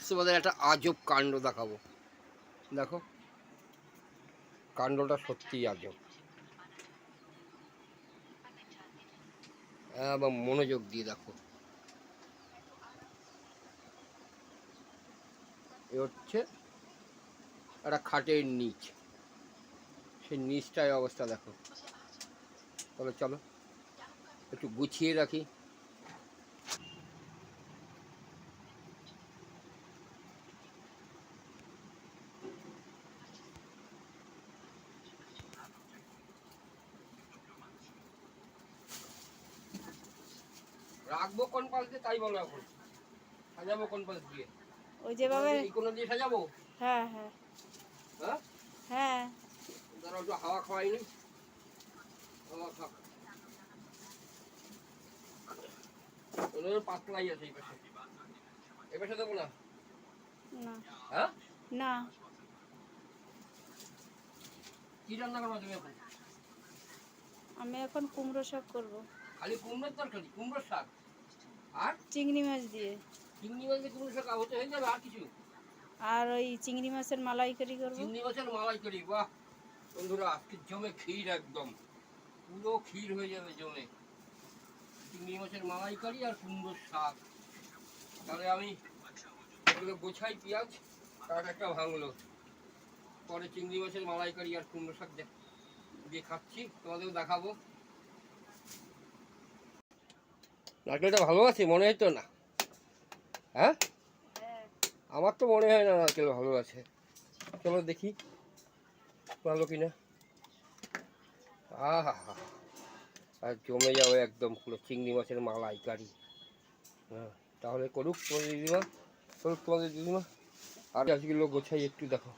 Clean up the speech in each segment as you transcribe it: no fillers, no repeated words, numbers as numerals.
তোমাদের একটা আজব কাণ্ড দেখাবো। দেখো, কাণ্ডটা সত্যিই আজব। এবং মনোযোগ দিয়ে দেখো। এ হচ্ছে একটা খাটের নিচ, সেই নিচটায় অবস্থা দেখো। তবে চলো একটু গুছিয়ে রাখি। রাখবো কোন পাশ দিয়ে তাই বলো, এখন সাজাবো কোন পাশ দিয়ে? ওই যেভাবে এই কোনো দিয়ে সাজাবো? হ্যাঁ হ্যাঁ হ্যাঁ হ্যাঁ দাঁড়াও, একটু হাওয়া খাওয়াইনি। হাওয়া খাক, পাতলাই আছে এই পাশে। এই পাশে দেবো না? না হ্যাঁ, না কি রান্না করবো তুমি এখন? আমি এখন কুমড়ো শাক করবো, খালি কুমড়োর তরকারি, কুমড়োর শাক আর চিংড়ি মাছ দিয়ে। চিংড়ি মাছ দিয়ে কুমড়ো শাক হতে হয়ে যাবে? আর কিছু? আর ওই চিংড়ি মাছের মালাইকারি করবো। চিংড়ি মাছের মালাই করি? বাহ বন্ধুরা, আজকে জমে ক্ষীর, একদম পুরো ক্ষীর হয়ে যাবে জমে। চিংড়ি মাছের মালাই করি আর কুমড়োর শাক। তাহলে আমি এগুলো গোছাই, পেঁয়াজ কাঠ একটা ভাঙলো, পরে চিংড়ি মাছের মালাই করি আর কুমড়ো শাক দিয়ে খাচ্ছি, তোমাদেরও দেখাবো। নারকেলটা ভালো আছে মনে হয় তো না? হ্যাঁ, আমার তো মনে হয় না নারকেল ভালো আছে। চলো দেখি ভালো কিনা। আহা হা, আর জমে যাবে একদম পুরো চিংড়ি মাছের মালাইকারি। হ্যাঁ, তাহলে করুক তোমাদের দিদিমা, করুক তোমাদের দিদিমা। আর আজগুলো গোছাই একটু দেখো,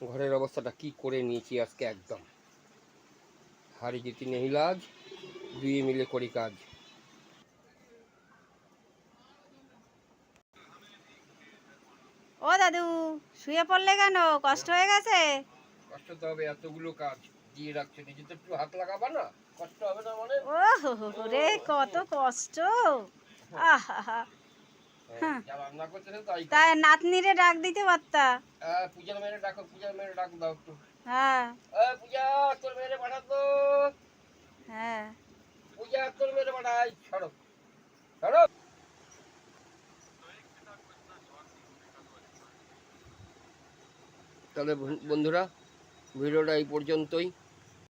ঘরের অবস্থাটা কি করে নিয়েছি আজকে একদম। হারি জিতি নেই লাজ, দুয়ে মিলে করি কাজ। ও দাদু, শুয়ে পড়লে কেন? কষ্ট হয়ে গেছে? কষ্ট তো হবে, এতগুলো কাজ দিয়ে রাখছে, নিজে তো একটু হাত লাগাবা না, কষ্ট হবে না মানে? ও হো রে, কত কষ্ট! আহা, হ্যাঁ। যা রান্না করতেছে তাই তাই নাতনিরে ডাক দিতে পারতা। পূজার মেয়েরে ডাকো, পূজার মেয়েরে ডাক দাও একটু। হ্যাঁ পূজা, তোর মেয়েরে পাঠাতো। হ্যাঁ পূজা, তোর মেয়েরে পাঠাই। সরো সরো। তাহলে বন্ধুরা, ভিডিওটা এই পর্যন্তই।